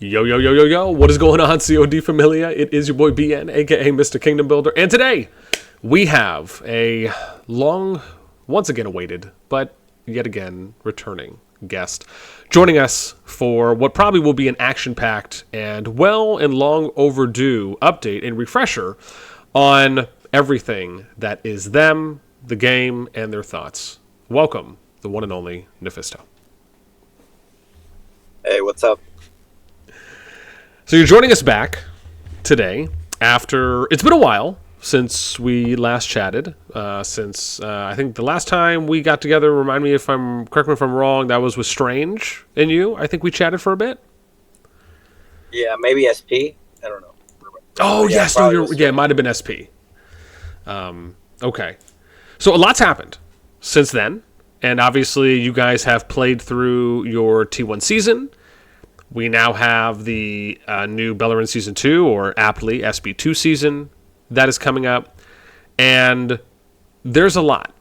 Yo, yo, yo, yo, yo. What is going on, CoD Familia? It is your boy BN, aka Mr. Kingdom Builder. And today, we have a long, once again awaited, but yet again returning guest joining us for what probably will be an action-packed and well and long overdue update and refresher on everything that is them, the game, and their thoughts. Welcome, the one and only Nephisto. Hey, what's up? So you're joining us back today after it's been a while since we last chatted. I think the last time we got together, correct me if I'm wrong, that was with Strange and you. I think we chatted for a bit. Yeah, maybe SP. I don't know. Oh yes, it might have been SP. Okay, so a lot's happened since then, and obviously you guys have played through your T1 season. We now have the new Bellerin Season 2, or aptly SB2 season, that is coming up. And there's a lot.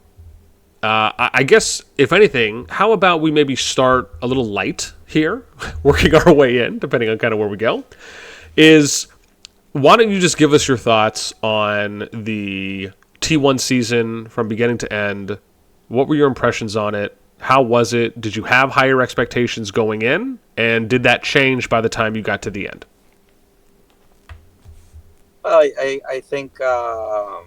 I guess, if anything, how about we maybe start a little light here, working our way in, depending on kind of where we go, is why don't you just give us your thoughts on the T1 season from beginning to end? What were your impressions on it? How was it? Did you have higher expectations going in? And did that change by the time you got to the end? Well, I think the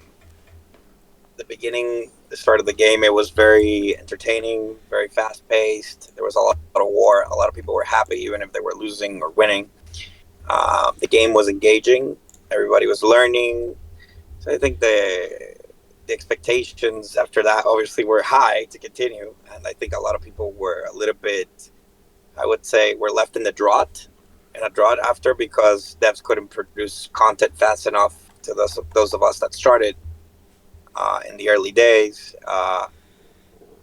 start of the game, it was very entertaining, very fast-paced. There was a lot of war. A lot of people were happy, even if they were losing or winning. The game was engaging. Everybody was learning. So I think the expectations after that obviously were high to continue. And I think a lot of people were a little bit, I would say, were left in a drought after, because devs couldn't produce content fast enough to those of us that started in the early days.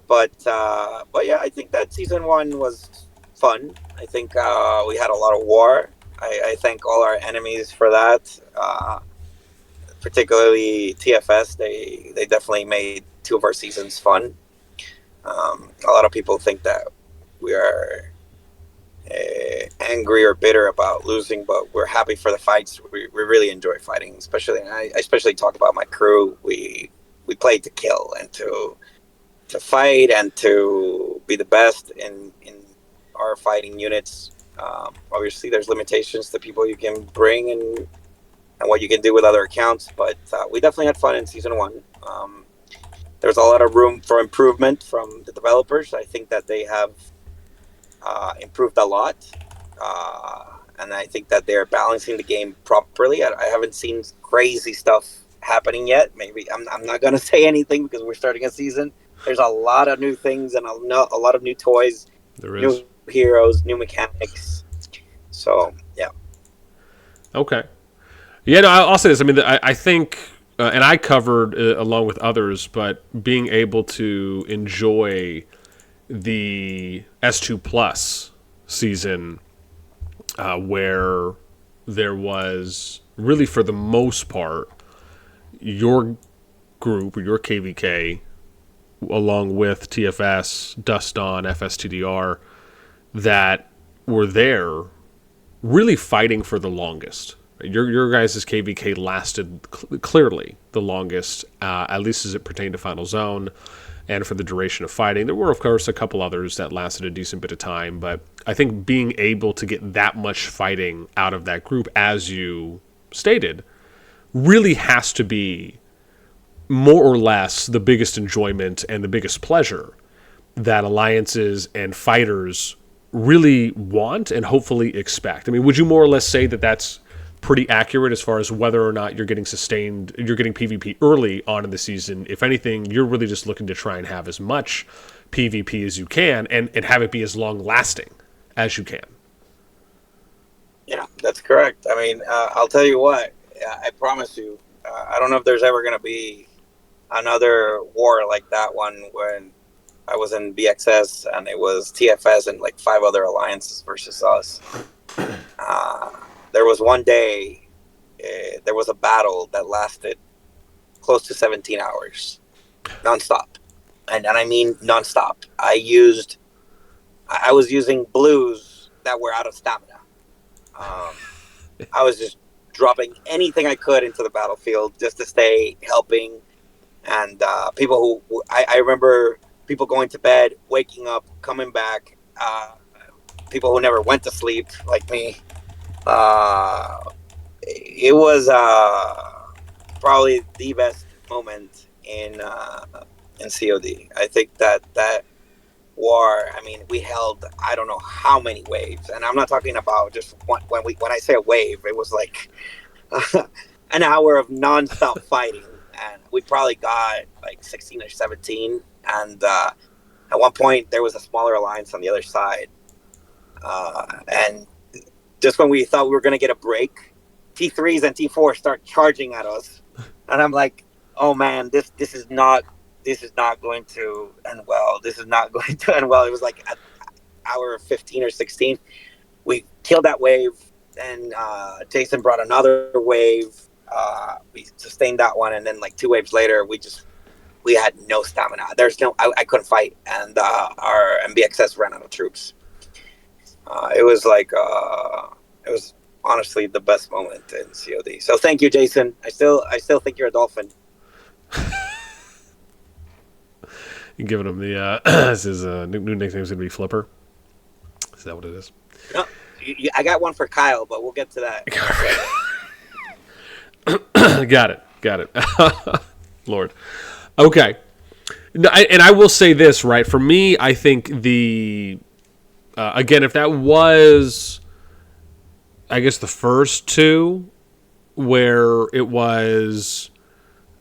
But yeah, I think that season 1 was fun. I think we had a lot of war. I thank all our enemies for that. Particularly TFS, they definitely made 2 of our seasons fun. A lot of people think that we are angry or bitter about losing, but we're happy for the fights. We really enjoy fighting, especially. And I especially talk about my crew. We played to kill and to fight and to be the best in our fighting units. Obviously, there's limitations to people you can bring and what you can do with other accounts, but we definitely had fun in season 1. There's a lot of room for improvement from the developers. I think that they have improved a lot, and I think that they're balancing the game properly. I haven't seen crazy stuff happening yet. Maybe I'm not going to say anything because we're starting a season. There's a lot of new things and a lot of new toys, new heroes, new mechanics. So, yeah. Okay. Yeah, no, I'll say this. I mean, I think, and I covered along with others, but being able to enjoy the S2 Plus season, where there was really, for the most part, your group or your KVK, along with TFS, Dust On, FSTDR, that were there really fighting for the longest. Your guys' KVK lasted clearly the longest, at least as it pertained to Final Zone, and for the duration of fighting. There were, of course, a couple others that lasted a decent bit of time, but I think being able to get that much fighting out of that group, as you stated, really has to be more or less the biggest enjoyment and the biggest pleasure that alliances and fighters really want and hopefully expect. I mean, would you more or less say that that's pretty accurate as far as whether or not you're getting PvP early on in the season? If anything, you're really just looking to try and have as much PvP as you can and have it be as long lasting as you can. Yeah, that's correct. I mean, I'll tell you what, I promise you, I don't know if there's ever going to be another war like that one when I was in BXS and it was TFS and like 5 other alliances versus us. There was one day, there was a battle that lasted close to 17 hours, nonstop. And I mean nonstop. I was using blues that were out of stamina. I was just dropping anything I could into the battlefield just to stay helping. And people I remember people going to bed, waking up, coming back. People who never went to sleep, like me. Uh, it was probably the best moment in COD. I think that war. I mean, we held I don't know how many waves, and I'm not talking about just when I say a wave, it was like an hour of nonstop fighting, and we probably got like 16 or 17. And at one point, there was a smaller alliance on the other side, and just when we thought we were going to get a break, T3s and T4s start charging at us, and I'm like, "Oh man, this is not going to end well. This is not going to end well." It was like at hour 15 or 16, we killed that wave, and Jason brought another wave. We sustained that one, and then like 2 waves later, we had no stamina. I couldn't fight, and our MBXS ran out of troops. It was like it was honestly the best moment in COD. So thank you, Jason. I still think you're a dolphin. You're giving him the his new nickname's gonna be Flipper. Is that what it is? No, I got one for Kyle, but we'll get to that. Got it. Lord. Okay. And I will say this, right? For me, I think the again, if that was, I guess, the first 2 where it was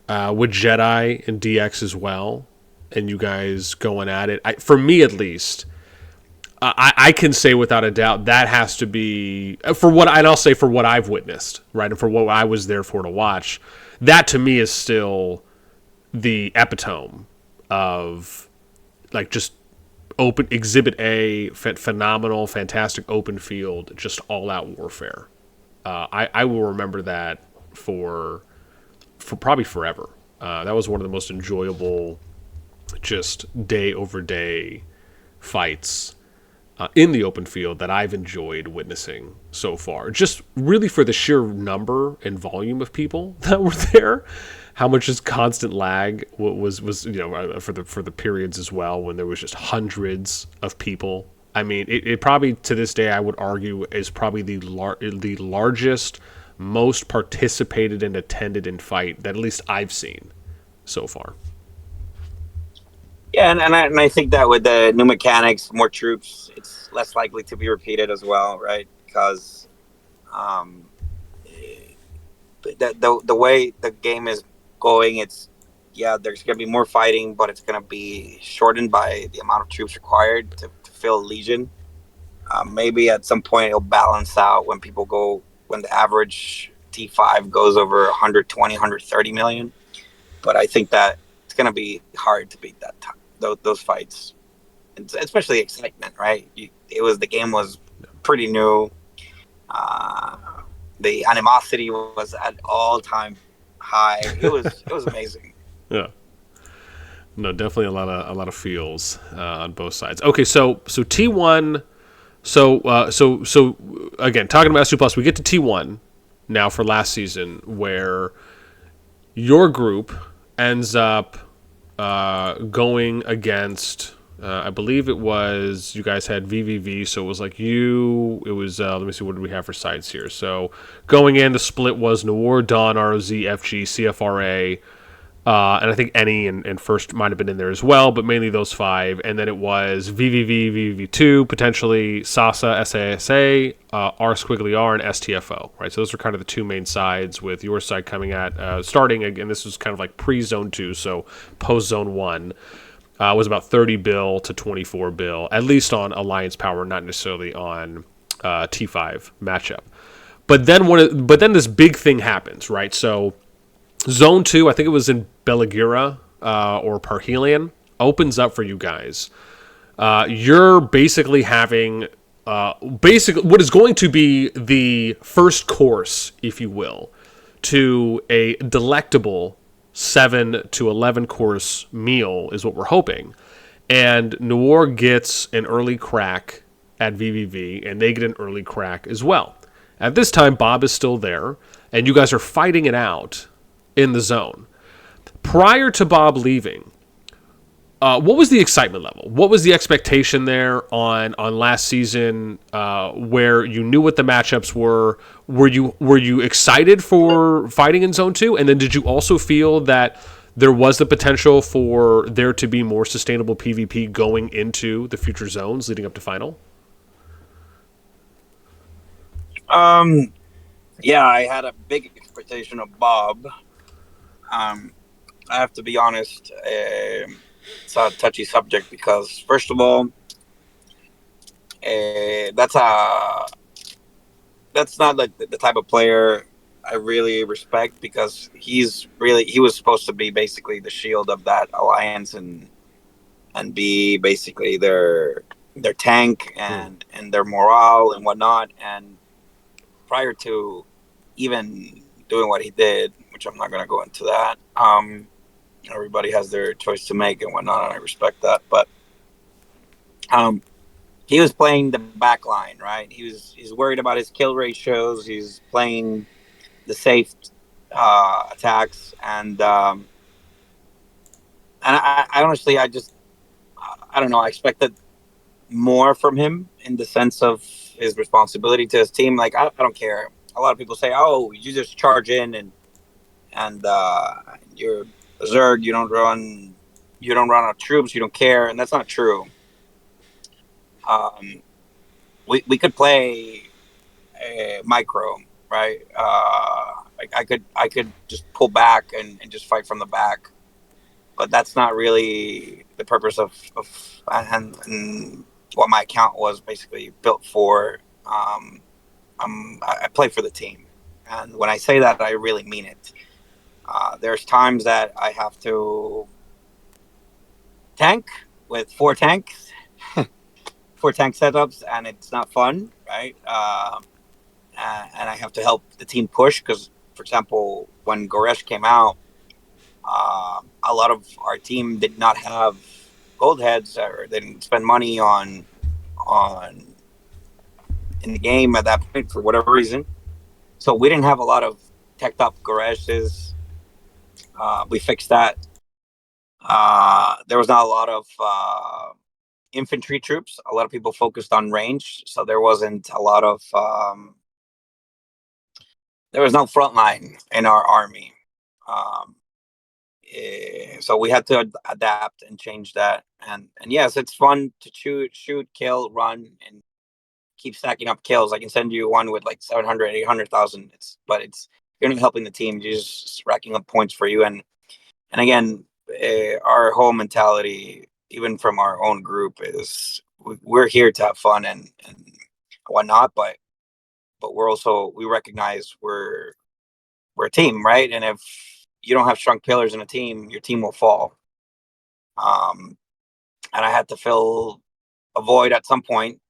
with Jedi and DX as well, and you guys going at it, for me at least, I can say without a doubt that has to be and I'll say for what I've witnessed, right, and for what I was there for to watch. That to me is still the epitome of like just open Exhibit A, phenomenal, fantastic open field, just all out warfare. I will remember that for probably forever. That was one of the most enjoyable, just day over day fights in the open field that I've enjoyed witnessing so far. Just really for the sheer number and volume of people that were there, how much just constant lag was for the periods as well when there was just hundreds of people. I mean, it probably to this day I would argue is probably the largest, most participated and attended in fight that at least I've seen so far. Yeah, and I think that with the new mechanics, more troops, it's less likely to be repeated as well, right? Because the way the game is going, there's going to be more fighting, but it's going to be shortened by the amount of troops required to fill Legion. Maybe at some point it'll balance out when the average T5 goes over 120, 130 million. But I think that it's going to be hard to beat those fights, especially excitement, right? The game was pretty new. The animosity was at all-time high. It was amazing. Yeah. No, definitely a lot of feels on both sides. Okay, so T1. So again, talking about S2+, we get to T1 now for last season, where your group ends up going against, I believe it was, you guys had VvV, so it was like let me see, what did we have for sides here? So going in, the split was NOIR, Dawn, ROZ, FG, CFRA, and I think Any and First might have been in there as well, but mainly those 5. And then it was VvV, VvV2, potentially SASA, SASA, R Squiggly R, and STFO, right? So those are kind of the 2 main sides, with your side coming at, starting, again, this was kind of like pre-Zone 2, so post-Zone 1, was about 30 bill to 24 bill, at least on Alliance Power, not necessarily on T5 matchup. But then this big thing happens, right? So Zone 2, I think it was in Belagira or Parhelion, opens up for you guys. You're basically having what is going to be the first course, if you will, to a delectable 7 to 11 course meal is what we're hoping. And NOIR gets an early crack at VvV, and they get an early crack as well. At this time, Bob is still there, and you guys are fighting it out in the zone. Prior to Bob leaving, what was the excitement level? What was the expectation there on last season, where you knew what the matchups were? Were you excited for fighting in Zone 2? And then did you also feel that there was the potential for there to be more sustainable PvP going into the future zones leading up to Final? Yeah, I had a big expectation of Bob. I have to be honest. It's a touchy subject because, first of all, that's not like the type of player I really respect, because he was supposed to be basically the shield of that alliance, and be basically their tank and their morale and whatnot. And prior to even doing what he did, which I'm not going to go into that, everybody has their choice to make and whatnot, and I respect that. But he was playing the back line, right? He's worried about his kill ratios. He's playing the safe attacks, and I honestly, I don't know. I expected more from him in the sense of his responsibility to his team. Like, I don't care. A lot of people say, "Oh, you just charge in and you're a Zerg. You don't run out of troops. You don't care," and that's not true. We could play micro, right? I could just pull back and just fight from the back, but that's not really the purpose of and what my account was basically built for. I play for the team, and when I say that, I really mean it. There's times that I have to tank with four tank setups, and it's not fun, right? And I have to help the team push because, for example, when Goresh came out, a lot of our team did not have gold heads, or they didn't spend money on in the game at that point for whatever reason. So we didn't have a lot of teched up Goreshes. We fixed that. There was not a lot of infantry troops. A lot of people focused on range, so there wasn't a lot of there was no front line in our army. Um, so we had to adapt and change that. And yes, it's fun to shoot, kill, run, and keep stacking up kills. I can send you one with like 700, 800,000. But you're not helping the team. You're just racking up points for you. And again, our whole mentality, even from our own group, is we're here to have fun and whatnot. But we recognize we're a team, right? And if you don't have strong pillars in a team, your team will fall. And I had to fill a void at some point.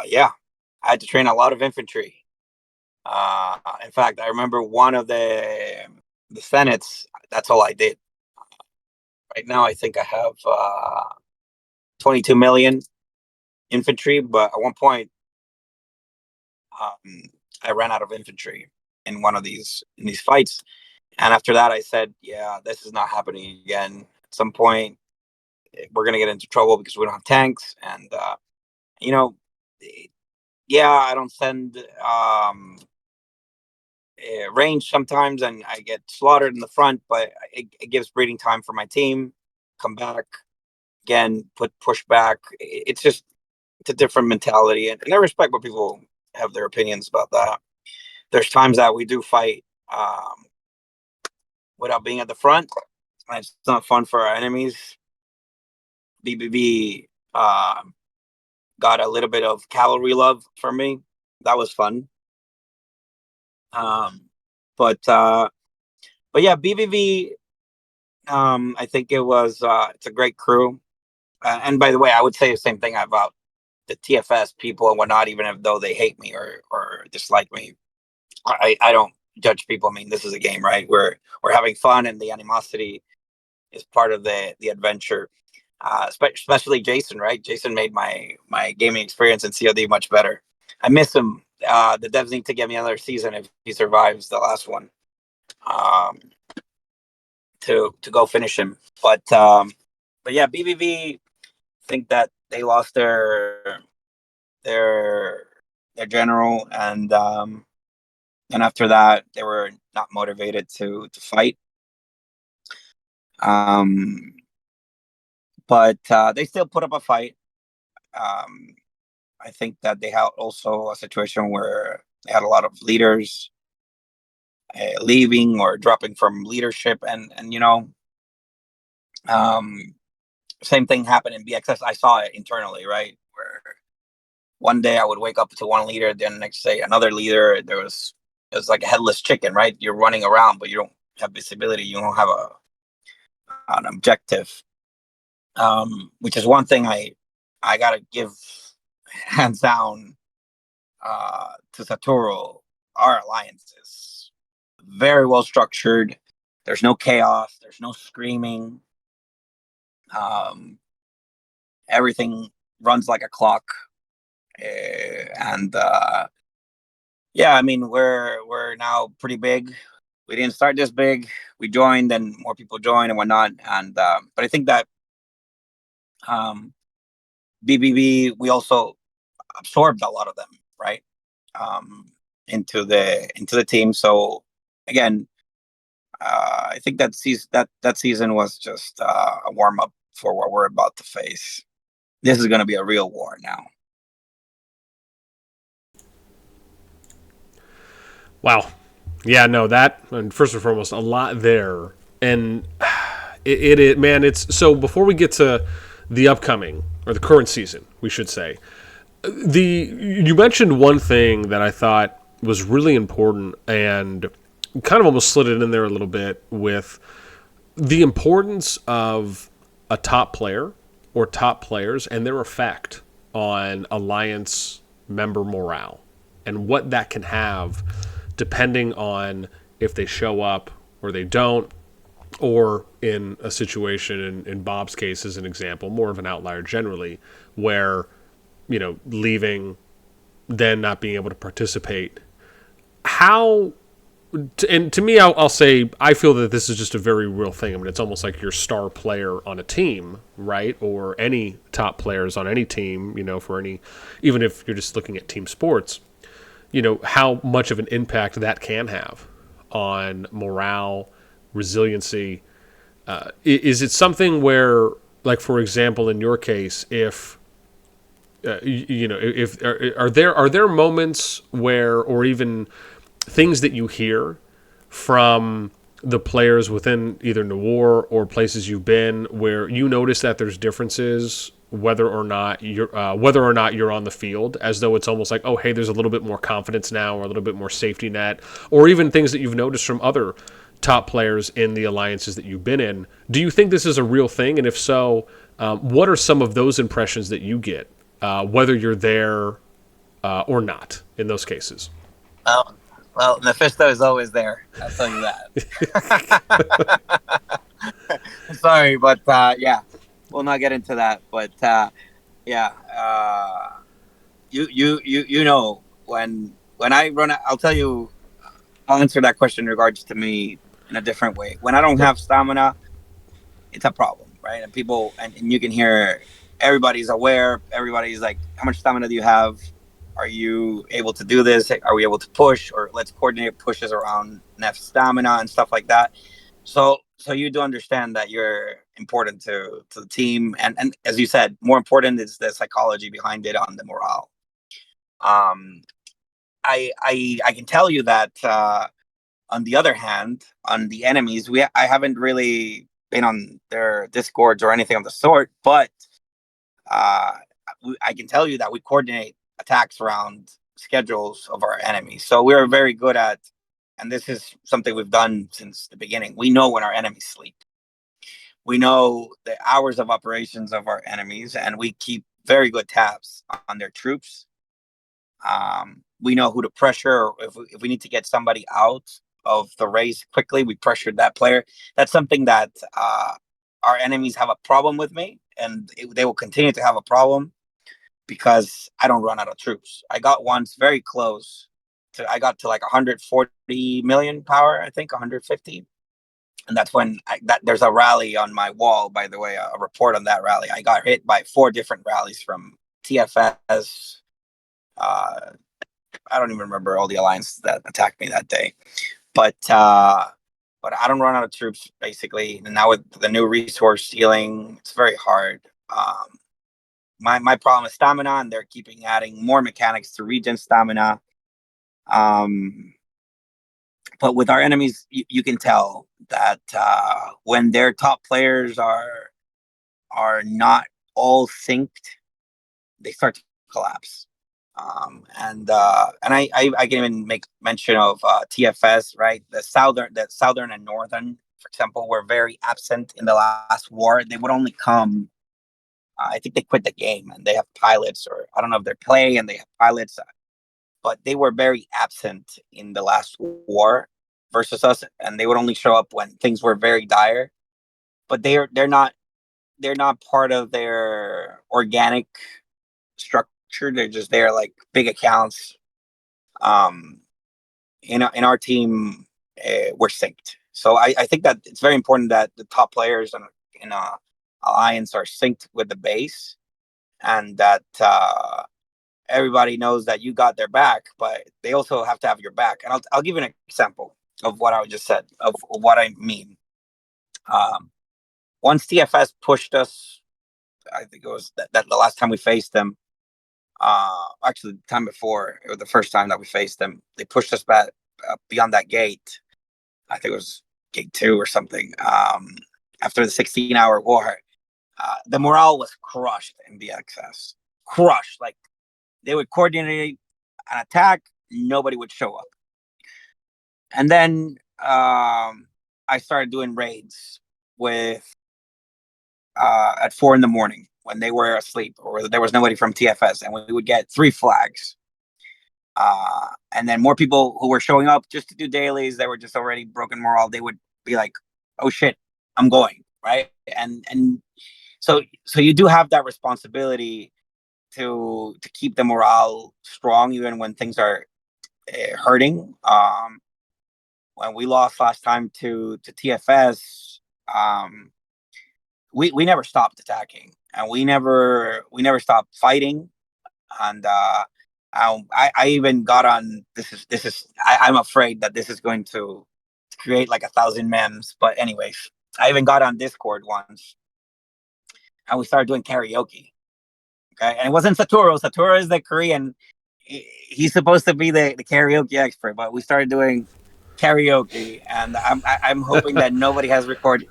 Yeah, I had to train a lot of infantry. In fact, I remember one of the senates. That's all I did. Right now, I think I have 22 million infantry, but at one point, I ran out of infantry in these fights. And after that, I said, "Yeah, this is not happening again. At some point, we're gonna get into trouble because we don't have tanks." And you know, yeah, I don't send range sometimes, and I get slaughtered in the front, but it gives breathing time for my team. Come back again, push back. It's a different mentality, and I respect what people have their opinions about that. There's times that we do fight without being at the front, and it's not fun for our enemies. VvV got a little bit of cavalry love from me. That was fun. Um, but yeah, BVV. I think it's a great crew. And by the way, I would say the same thing about the TFS people and whatnot, even if though they hate me or dislike me. I don't judge people. I mean, this is a game, right? We're having fun, and the animosity is part of the adventure. Especially Jason, right? Jason made my gaming experience in CoD much better. I miss him. The devs need to give me another season if he survives the last one, to go finish him. But yeah, BVV think that they lost their general, and after that they were not motivated to fight. But they still put up a fight. I think that they had also a situation where they had a lot of leaders leaving or dropping from leadership, and same thing happened in BXS. I saw it internally, right, where one day I would wake up to one leader, then the next day another leader. It was like a headless chicken, right? You're running around, but you don't have visibility. You don't have an objective, which is one thing I gotta give hands down to Satoru. Our alliance is very well structured. There's no chaos. There's no screaming. Everything runs like a clock, and yeah, I mean we're now pretty big. We didn't start this big. We joined, and more people joined and whatnot. And but I think that BBB, we also absorbed a lot of them, right, into the team. So again, I think that season was just a warm up for what we're about to face. This is going to be a real war now. Wow. Yeah, no, that, and first and foremost, a lot there. And it man, it's so before we get to the upcoming or the current season, we should say, you mentioned one thing that I thought was really important and kind of almost slid it in there a little bit with the importance of a top player or top players and their effect on alliance member morale and what that can have depending on if they show up or they don't, or in a situation, in Bob's case as an example, more of an outlier generally, where, leaving, then not being able to participate. How, and to me, I'll say, I feel that this is just a very real thing. I mean, it's almost like your star player on a team, right? Or any top players on any team, for any, even if you're just looking at team sports, how much of an impact that can have on morale, resiliency. Is it something where, like, for example, in your case, if if are there moments where, or even things that you hear from the players within either NOIR or places you've been where you notice that there's differences whether or not you're on the field, as though it's almost like, oh, hey, there's a little bit more confidence now, or a little bit more safety net, or even things that you've noticed from other top players in the alliances that you've been in? Do you think this is a real thing? And if so, what are some of those impressions that you get, whether you're there or not in those cases? Well, Nephisto is always there. I'll tell you that. Sorry, but yeah, we'll not get into that. But yeah, you know, when I run, I'll tell you. I'll answer that question in regards to me in a different way. When I don't have stamina, it's a problem, right? And people, and you can hear everybody's aware. Everybody's like, how much stamina do you have? Are you able to do this? Are we able to push? Or let's coordinate pushes around Nef stamina and stuff like that. So you do understand that you're important to the team. And as you said, more important is the psychology behind it on the morale. I can tell you that on the other hand, on the enemies, I haven't really been on their discords or anything of the sort, but I can tell you that we coordinate attacks around schedules of our enemies. So we're very good at, and this is something we've done since the beginning, we know when our enemies sleep. We know the hours of operations of our enemies, and we keep very good tabs on their troops. We know who to pressure. If we need to get somebody out of the race quickly, we pressured that player. That's something that our enemies have a problem with me, and they will continue to have a problem because I don't run out of troops. I got once very close I got to like 140 million power, I think 150. And that's when there's a rally on my wall, by the way, a report on that rally. I got hit by 4 different rallies from TFS. I don't even remember all the alliance that attacked me that day. But I don't run out of troops, basically. And now with the new resource healing, it's very hard. My problem is stamina, and they're keeping adding more mechanics to regen stamina. But with our enemies, you can tell that when their top players are not all synced, they start to collapse. And I can even make mention of TFS, right? The southern and northern, for example, were very absent in the last war. They would only come. I think they quit the game, and they have pilots, or I don't know if they're play and they have pilots, but they were very absent in the last war versus us, and they would only show up when things were very dire. But they're not part of their organic structure. They're just there like big accounts. In our team, we're synced. So I think that it's very important that the top players in a alliance are synced with the base, and that everybody knows that you got their back, but they also have to have your back. And I'll give you an example of what I just said, of what I mean. Once TFS pushed us, I think it was that the last time we faced them, actually the time before, it was the first time that we faced them, they pushed us back beyond that gate. I think it was gate 2 or something. After the 16-hour war, the morale was crushed in BXS. Crushed. Like, they would coordinate an attack, nobody would show up. And then I started doing raids with at 4 in the morning when they were asleep or there was nobody from TFS, and we would get 3 flags. And then more people who were showing up just to do dailies, they were just already broken morale. They would be like, "Oh shit, I'm going," right? And so you do have that responsibility to keep the morale strong even when things are hurting. When we lost last time to TFS, we never stopped attacking, and we never stopped fighting. And I even got on. I'm afraid that this is going to create like 1,000 memes. But anyways, I even got on Discord once, and we started doing karaoke. Okay, and it wasn't Satoru. Satoru is the Korean. He's supposed to be the karaoke expert, but we started doing karaoke, and I'm hoping that nobody has recorded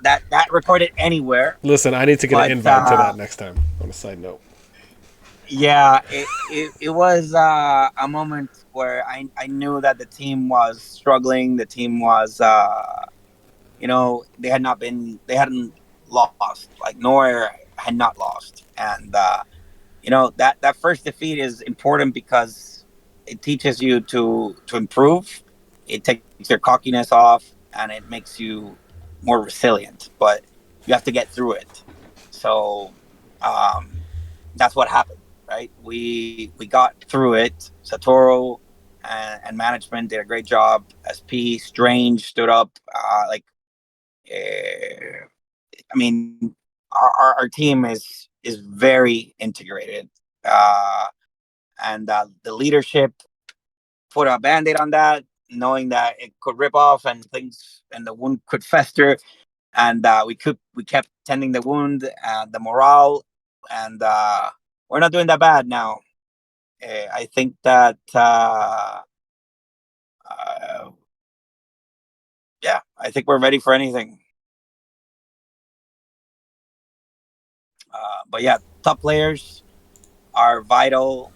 anywhere. Listen, I need to get an invite to that next time. On a side note. Yeah, it was a moment where I knew that the team was struggling. The team was, they hadn't lost. Like, NOIR had not lost. And, that first defeat is important because it teaches you to improve. It takes your cockiness off, and it makes you more resilient, but you have to get through it. So, that's what happened, right? We got through it. Satoru and management did a great job. SP Strange stood up. I mean, our team is very integrated, and the leadership put a band-aid on that, knowing that it could rip off and the wound could fester. And we kept tending the wound and the morale, and we're not doing that bad now. I think that I think we're ready for anything. But yeah, top players are vital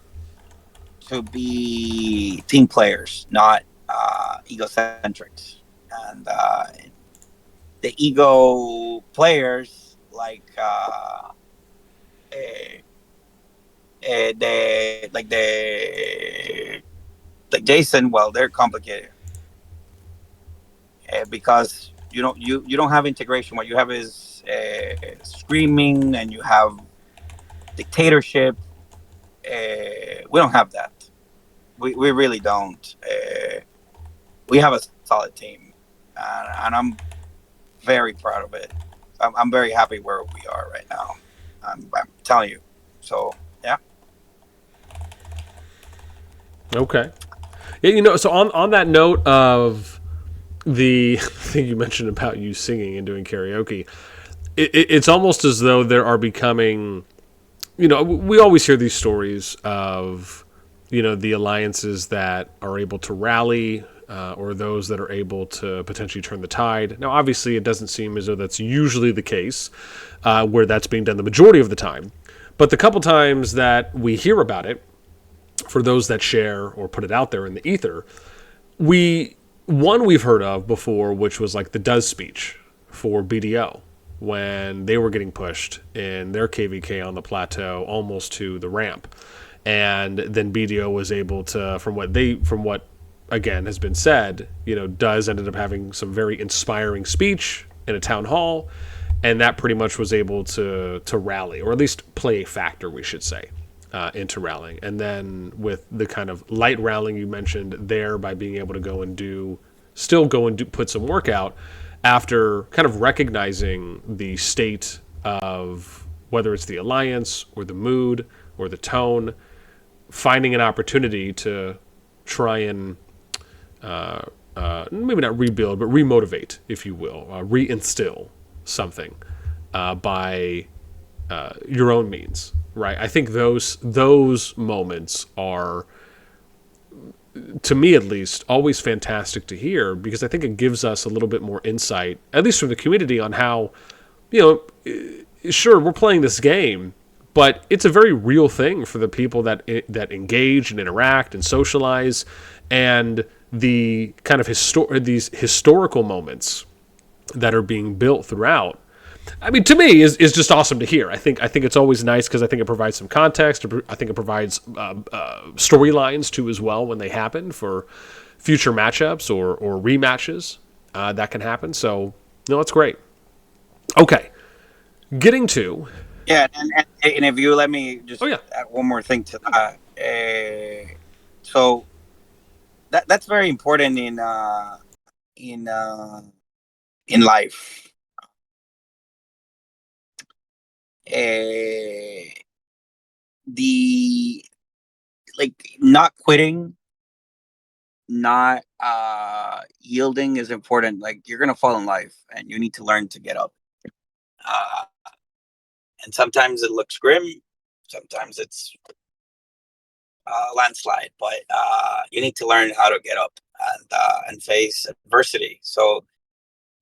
to be team players, not egocentrics. And the ego players, like like Jason, well, they're complicated because you don't have integration. What you have is screaming, and you have dictatorship, we don't have that. We really don't. We have a solid team, and I'm very proud of it. I'm very happy where we are right now. I'm telling you. So yeah. Okay. Yeah, so on that note of the thing you mentioned about you singing and doing karaoke, it's almost as though there are becoming, we always hear these stories of, the alliances that are able to rally or those that are able to potentially turn the tide. Now, obviously, it doesn't seem as though that's usually the case where that's being done the majority of the time. But the couple times that we hear about it, for those that share or put it out there in the ether, we've heard of before, which was like the Does speech for BDO when they were getting pushed in their KVK on the plateau almost to the ramp. And then BDO was able to, from what again has been said, Does ended up having some very inspiring speech in a town hall, and that pretty much was able to rally, or at least play a factor, we should say, into rallying. And then with the kind of light rallying you mentioned there, by being able to put some work out after kind of recognizing the state of whether it's the alliance or the mood or the tone, finding an opportunity to try and maybe not rebuild, but remotivate, if you will, reinstill something by your own means, right? I think those moments are, to me at least, always fantastic to hear, because I think it gives us a little bit more insight, at least from the community, on how, sure, we're playing this game, but it's a very real thing for the people that engage and interact and socialize, and the kind of these historical moments that are being built throughout. I mean, to me, is just awesome to hear. I think it's always nice because I think it provides some context. I think it provides storylines too as well when they happen for future matchups or rematches that can happen. So, it's great. Okay, getting to. Yeah, and if you let me just add one more thing to that. So that's very important in life. The not quitting, not yielding is important. Like, you're gonna fall in life, and you need to learn to get up. And sometimes it looks grim, sometimes it's a landslide, but you need to learn how to get up and face adversity. So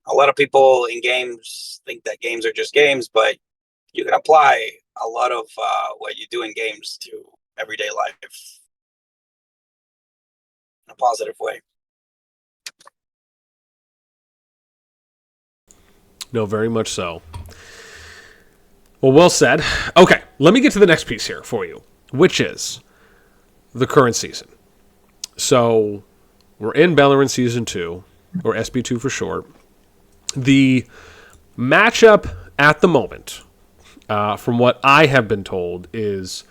a lot of people in games think that games are just games, but you can apply a lot of what you do in games to everyday life in a positive way. No, very much so. Well said. Okay, let me get to the next piece here for you, which is the current season. So we're in Valorant Season 2, or SB2 for short. The matchup at the moment, from what I have been told, is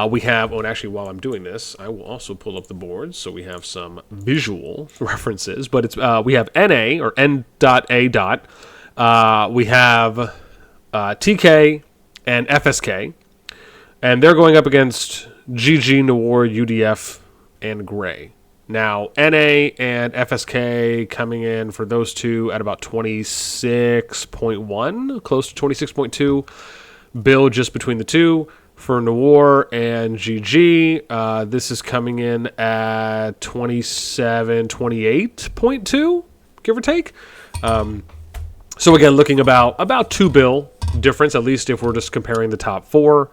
we have, and actually while I'm doing this, I will also pull up the board so we have some visual references, but it's we have NA, or N.A. We have TK and FSK, and they're going up against GG, NOIR, UDF, and Gray. Now, NA and FSK coming in for those two at about 26.1, close to 26.2. Bill just between the two. For NOIR and GG, this is coming in at 27, 28.2, give or take. So again, looking about 2 bill difference, at least if we're just comparing the top 4.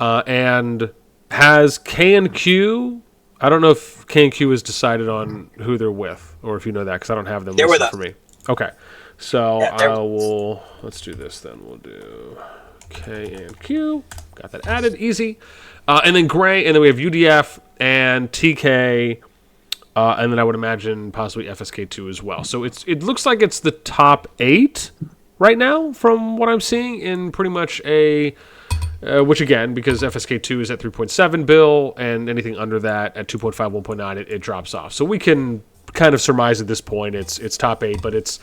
And has K and Q, I don't know if K and Q has decided on who they're with, or if you know that, because I don't have them listed for me. Okay, so let's do this then. We'll do K and Q. Got that added, easy. And then Gray, and then we have UDF and TK, and then I would imagine possibly FSK2 as well. So it looks like it's the top 8 right now from what I'm seeing in pretty much a which again, because FSK2 is at 3.7 bill, and anything under that at 2.5, 1.9, it drops off. So we can kind of surmise at this point it's top 8, but it's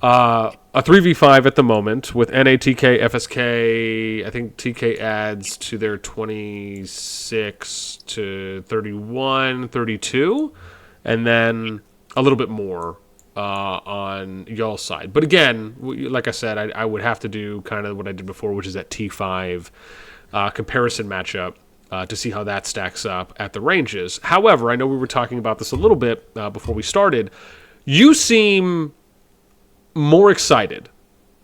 a 3v5 at the moment with NA, TK, FSK. I think TK adds to their 26 to 31, 32, and then a little bit more on y'all's side. But again, like I said, I would have to do kind of what I did before, which is that T5 comparison matchup to see how that stacks up at the ranges. However, I know we were talking about this a little bit before we started. You seem more excited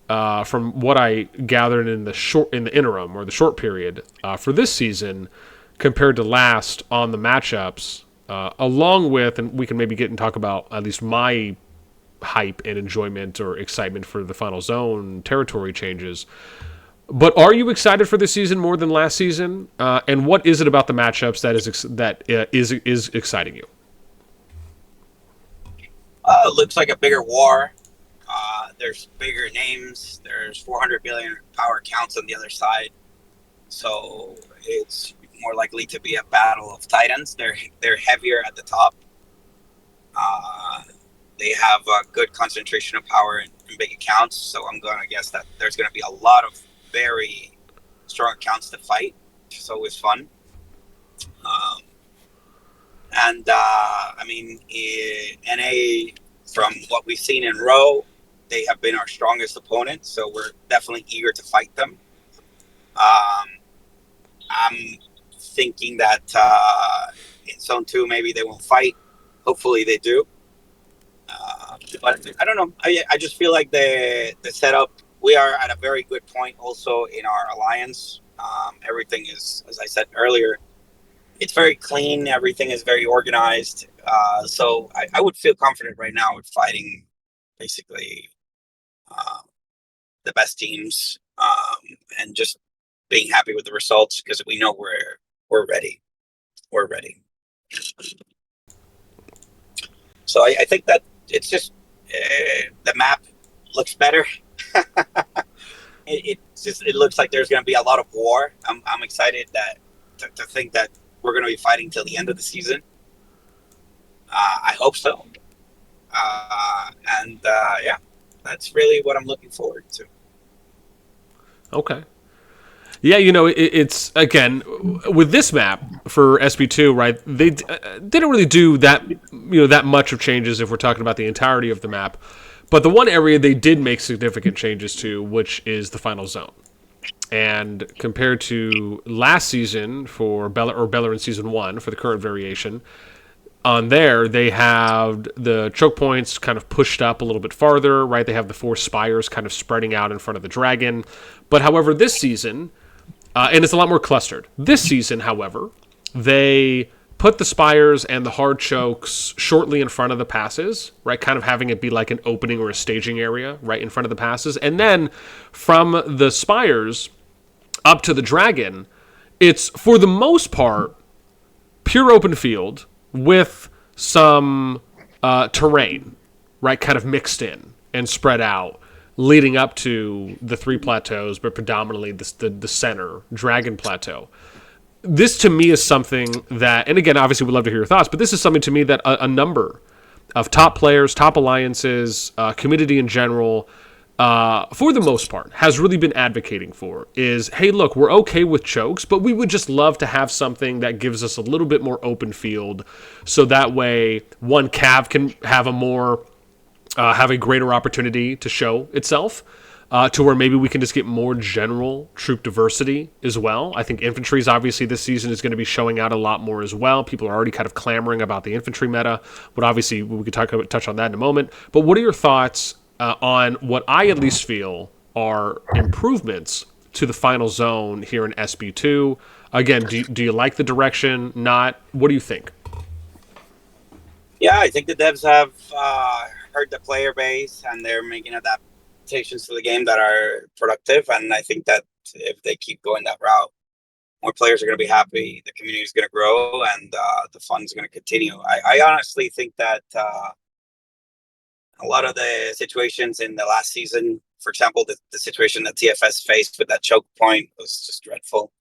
from what I gathered in the interim or the short period for this season compared to last on the matchups, along with, and we can maybe get and talk about at least my hype and enjoyment or excitement for the final zone territory changes. But are you excited for this season more than last season? And what is it about the matchups that is exciting you? Looks like a bigger war. There's bigger names. There's 400 billion power counts on the other side, so it's more likely to be a battle of titans. They're heavier at the top. They have a good concentration of power in big accounts, so I'm going to guess that there's going to be a lot of very strong accounts to fight, which is always fun. I mean, NA, from what we've seen in row, they have been our strongest opponent, so we're definitely eager to fight them. I'm thinking that in Zone 2, maybe they won't fight. Hopefully they do. But I don't know. I just feel like the setup, we are at a very good point also in our alliance. Everything is, as I said earlier, it's very clean. Everything is very organized. So I would feel confident right now with fighting basically the best teams and just being happy with the results because we know we're ready. We're ready. So I think that it's just the map looks better. It looks like there's going to be a lot of war. I'm excited to think that we're going to be fighting till the end of the season. I hope so. Yeah, that's really what I'm looking forward to. Okay. Yeah, it's again with this map for SB2, right? They didn't really do that, that much of changes if we're talking about the entirety of the map. But the one area they did make significant changes to, which is the final zone. And compared to last season for Beller in season 1 for the current variation, on there they have the choke points kind of pushed up a little bit farther, right? They have the 4 spires kind of spreading out in front of the dragon. But however, this season, and it's a lot more clustered. This season, however, they put the spires and the hard chokes shortly in front of the passes, right? Kind of having it be like an opening or a staging area right in front of the passes. And then from the spires up to the dragon, it's for the most part pure open field with some terrain, right? Kind of mixed in and spread out, leading up to the 3 plateaus, but predominantly the center dragon plateau. This to me is something that, and again, obviously we'd love to hear your thoughts, but this is something to me that a number of top players, top alliances, community in general, for the most part, has really been advocating for is, hey, look, we're okay with chokes, but we would just love to have something that gives us a little bit more open field, so that way one cav can have have a greater opportunity to show itself. To where maybe we can just get more general troop diversity as well. I think infantry is obviously this season is going to be showing out a lot more as well. People are already kind of clamoring about the infantry meta, but obviously we could touch on that in a moment. But what are your thoughts on what I at least feel are improvements to the final zone here in SB2? Again, do you like the direction? Not? What do you think? Yeah, I think the devs have heard the player base and they're making adaptations to the game that are productive, and I think that if they keep going that route, more players are going to be happy, the community is going to grow, and the fun is going to continue. I honestly think that a lot of the situations in the last season for example, the situation that TFS faced with that choke point was just dreadful.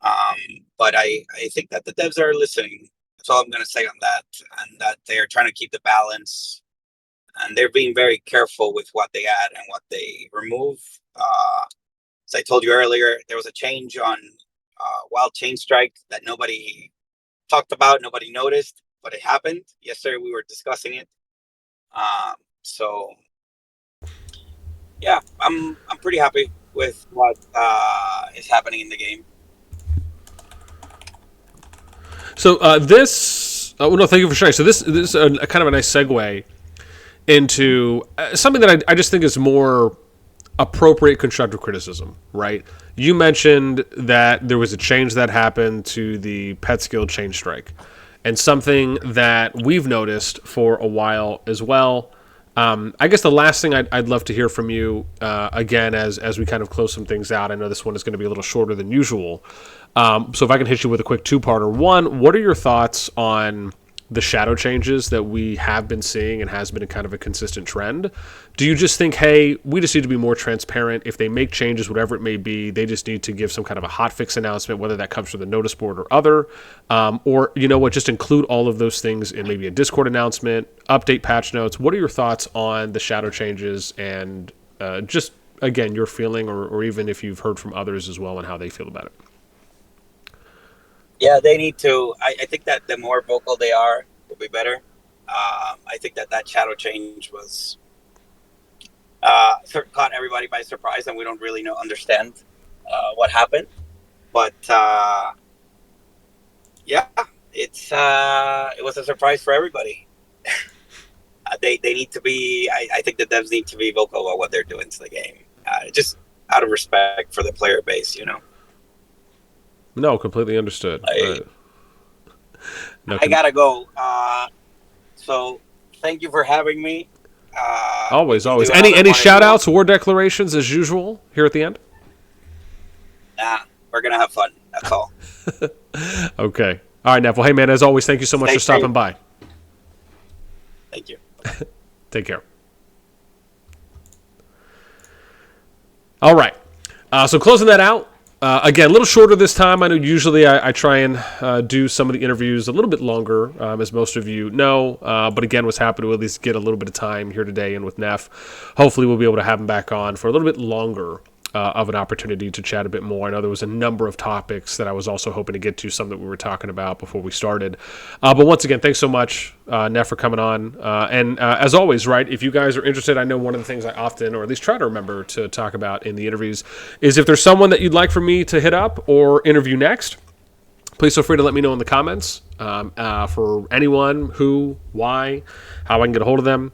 But I think that the devs are listening. That's all I'm going to say on that, and that they are trying to keep the balance, and they're being very careful with what they add and what they remove. As I told you earlier, there was a change on Wild Chain Strike that nobody talked about, nobody noticed, but it happened. Yesterday we were discussing it. So yeah, I'm pretty happy with what is happening in the game. So this, no, thank you for sharing. So this is a kind of a nice segue into something that I just think is more appropriate constructive criticism, right? You mentioned that there was a change that happened to the pet skill chain strike, and something that we've noticed for a while as well. I guess the last thing I'd love to hear from you, again, as we kind of close some things out. I know this one is going to be a little shorter than usual. So if I can hit you with a quick two-parter. One, what are your thoughts on the shadow changes that we have been seeing and has been a kind of a consistent trend? Do you just think, hey, we just need to be more transparent? If they make changes, whatever it may be, they just need to give some kind of a hotfix announcement, whether that comes from the notice board or other, or, you know what, just include all of those things in maybe a Discord announcement, update patch notes. What are your thoughts on the shadow changes and just, again, your feeling, or even if you've heard from others as well and how they feel about it? Yeah, they need to. I think that the more vocal they are, will be better. I think that shadow change was caught everybody by surprise, and we don't really understand what happened. But yeah, it was a surprise for everybody. They need to be. I think the devs need to be vocal about what they're doing to the game, just out of respect for the player base, No, completely understood. I gotta go. So thank you for having me. Always. Any shout outs, war declarations as usual here at the end? Nah, we're gonna have fun. That's all. Okay. All right, Neff. Well, hey man, as always, thank you so much for stopping by. Thank you. Take care. All right. So closing that out. Again, a little shorter this time. I know usually I try and do some of the interviews a little bit longer, as most of you know. But again, was happy to at least get a little bit of time here today and with Neff. Hopefully we'll be able to have him back on for a little bit longer of an opportunity to chat a bit more. I know there was a number of topics that I was also hoping to get to, some that we were talking about before we started. But once again, thanks so much, Neff, for coming on. And as always, right, if you guys are interested, I know one of the things I often, or at least try to remember to talk about in the interviews, is if there's someone that you'd like for me to hit up or interview next, please feel free to let me know in the comments for anyone, who, why, how I can get a hold of them.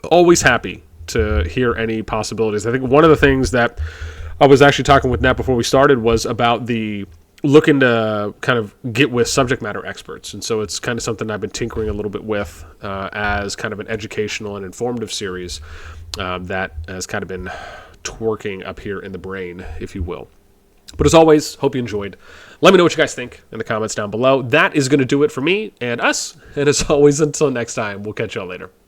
Always happy to hear any possibilities. I think one of the things that I was actually talking with Nat before we started was about the looking to kind of get with subject matter experts. And so it's kind of something I've been tinkering a little bit with as kind of an educational and informative series that has kind of been twerking up here in the brain, if you will. But as always, hope you enjoyed. Let me know what you guys think in the comments down below. That is going to do it for me and us. And as always, until next time, we'll catch y'all later.